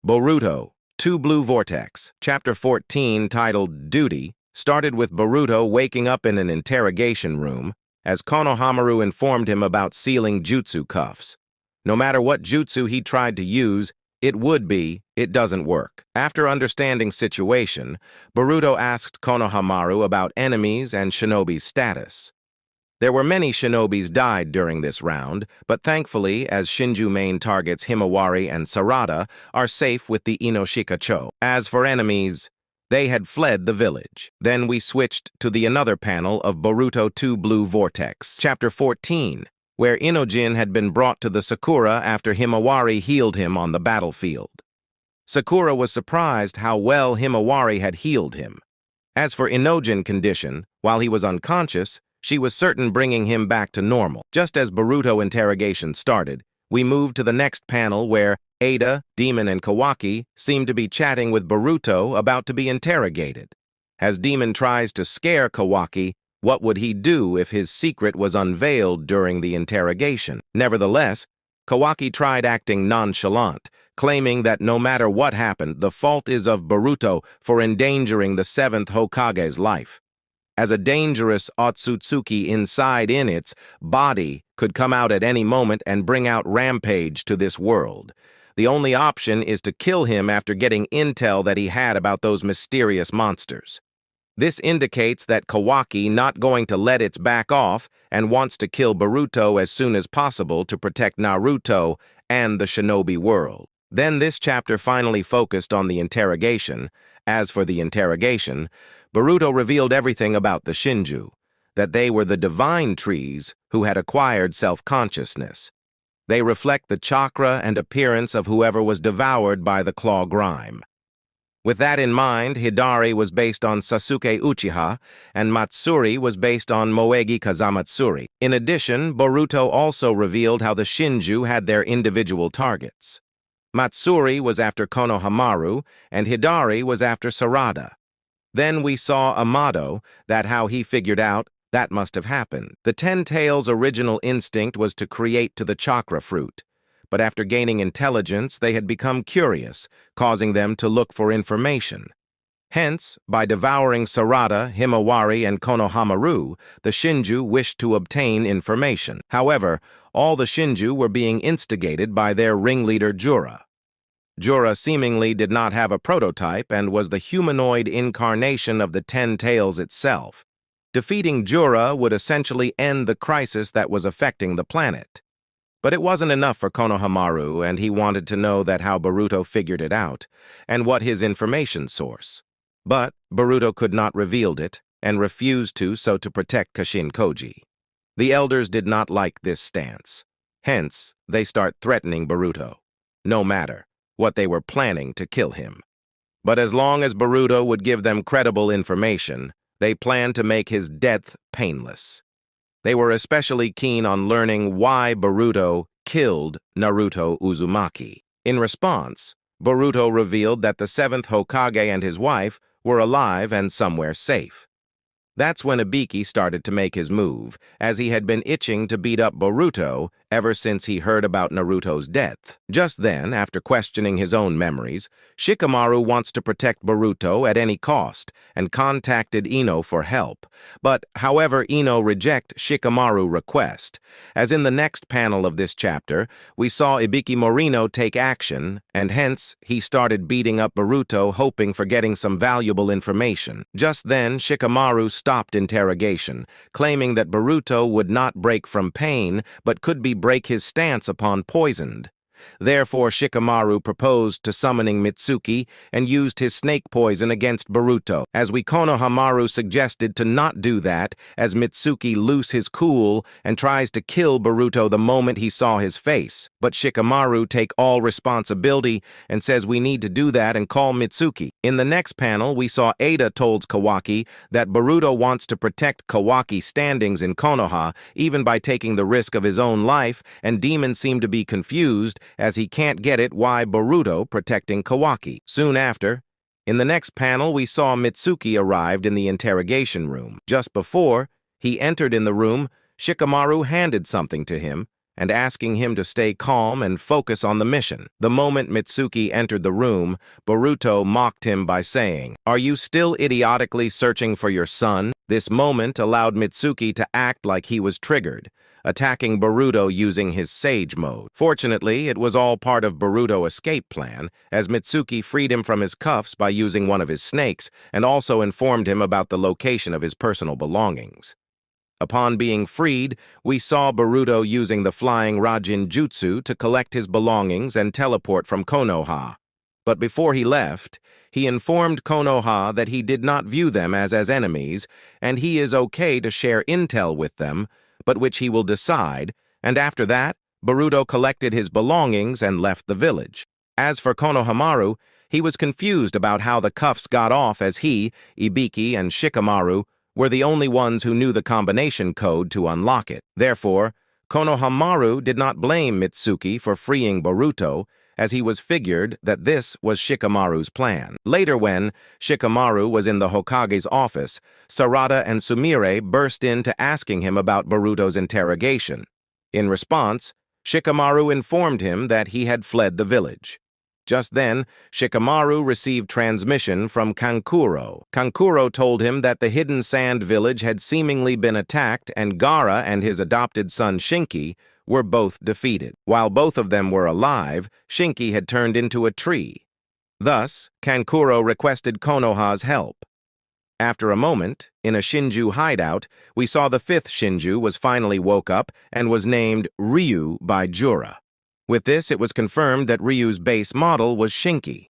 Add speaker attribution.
Speaker 1: Boruto Two Blue Vortex, Chapter 14, titled Duty, started with Boruto waking up in an interrogation room as Konohamaru informed him about sealing jutsu cuffs. No matter what jutsu he tried to use, it doesn't work. After understanding situation, Boruto asked Konohamaru about enemies and shinobi's status. There were many shinobis died during this round, but thankfully, as Shinju main targets Himawari and Sarada are safe with the Inoshika-cho. As for enemies, they had fled the village. Then we switched to the another panel of Boruto Two Blue Vortex, Chapter 14, where Inojin had been brought to the Sakura after Himawari healed him on the battlefield. Sakura was surprised how well Himawari had healed him. As for Inojin's condition, while he was unconscious, she was certain bringing him back to normal. Just as Boruto interrogation started, we moved to the next panel where Ada, Demon, and Kawaki seem to be chatting with Boruto about to be interrogated. As Demon tries to scare Kawaki, what would he do if his secret was unveiled during the interrogation? Nevertheless, Kawaki tried acting nonchalant, claiming that no matter what happened, the fault is of Boruto for endangering the 7th Hokage's life. As a dangerous Otsutsuki inside in its body could come out at any moment and bring out rampage to this world. The only option is to kill him after getting intel that he had about those mysterious monsters. This indicates that Kawaki not going to let its back off and wants to kill Boruto as soon as possible to protect Naruto and the shinobi world. Then this chapter finally focused on the interrogation. As for the interrogation, Boruto revealed everything about the Shinju, that they were the divine trees who had acquired self-consciousness. They reflect the chakra and appearance of whoever was devoured by the claw grime. With that in mind, Hidari was based on Sasuke Uchiha, and Matsuri was based on Moegi Kazamatsuri. In addition, Boruto also revealed how the Shinju had their individual targets. Matsuri was after Konohamaru, and Hidari was after Sarada. Then we saw Amado, that how he figured out that must have happened. The Ten Tails' original instinct was to create to the chakra fruit, but after gaining intelligence, they had become curious, causing them to look for information. Hence, by devouring Sarada, Himawari, and Konohamaru, the Shinju wished to obtain information. However, all the Shinju were being instigated by their ringleader Jura. Jura seemingly did not have a prototype and was the humanoid incarnation of the Ten Tails itself. Defeating Jura would essentially end the crisis that was affecting the planet. But it wasn't enough for Konohamaru, and he wanted to know that how Boruto figured it out, and what his information source. But Boruto could not reveal it, and refused to protect Kashin Koji. The elders did not like this stance. Hence, they start threatening Boruto. No matter what they were planning to kill him. But as long as Boruto would give them credible information, they planned to make his death painless. They were especially keen on learning why Boruto killed Naruto Uzumaki. In response, Boruto revealed that the 7th Hokage and his wife were alive and somewhere safe. That's when Ibiki started to make his move, as he had been itching to beat up Boruto ever since he heard about Naruto's death. Just then, after questioning his own memories, Shikamaru wants to protect Boruto at any cost and contacted Ino for help. But, however, Ino rejected Shikamaru's request. As in the next panel of this chapter, we saw Ibiki Morino take action, and hence he started beating up Boruto hoping for getting some valuable information. Just then, Shikamaru stopped interrogation, claiming that Boruto would not break from pain, but could break his stance upon poisoned. Therefore, Shikamaru proposed to summoning Mitsuki and used his snake poison against Boruto, as Konohamaru suggested to not do that, as Mitsuki lose his cool and tries to kill Boruto the moment he saw his face. But Shikamaru take all responsibility and says we need to do that and call Mitsuki. In the next panel, we saw Ada told Kawaki that Boruto wants to protect Kawaki's standings in Konoha, even by taking the risk of his own life, and Demon seemed to be confused, as he can't get it why Boruto protecting Kawaki. Soon after, in the next panel, we saw Mitsuki arrived in the interrogation room. Just before he entered in the room, Shikamaru handed something to him, and asking him to stay calm and focus on the mission. The moment Mitsuki entered the room, Boruto mocked him by saying, "Are you still idiotically searching for your son?" This moment allowed Mitsuki to act like he was triggered, attacking Boruto using his Sage mode. Fortunately, it was all part of Boruto's escape plan, as Mitsuki freed him from his cuffs by using one of his snakes and also informed him about the location of his personal belongings. Upon being freed, we saw Boruto using the flying Rajin Jutsu to collect his belongings and teleport from Konoha. But before he left, he informed Konoha that he did not view them as enemies, and he is okay to share intel with them, but which he will decide, and after that, Boruto collected his belongings and left the village. As for Konohamaru, he was confused about how the cuffs got off, as he, Ibiki, and Shikamaru were the only ones who knew the combination code to unlock it. Therefore, Konohamaru did not blame Mitsuki for freeing Boruto, as he was figured that this was Shikamaru's plan. Later, when Shikamaru was in the Hokage's office, Sarada and Sumire burst into asking him about Boruto's interrogation. In response, Shikamaru informed him that he had fled the village. Just then, Shikamaru received transmission from Kankuro. Kankuro told him that the hidden sand village had seemingly been attacked, and Gaara and his adopted son Shinki were both defeated. While both of them were alive, Shinki had turned into a tree. Thus, Kankuro requested Konoha's help. After a moment, in a Shinju hideout, we saw the fifth Shinju was finally woke up and was named Ryu by Jura. With this, it was confirmed that Ryu's base model was Shinki.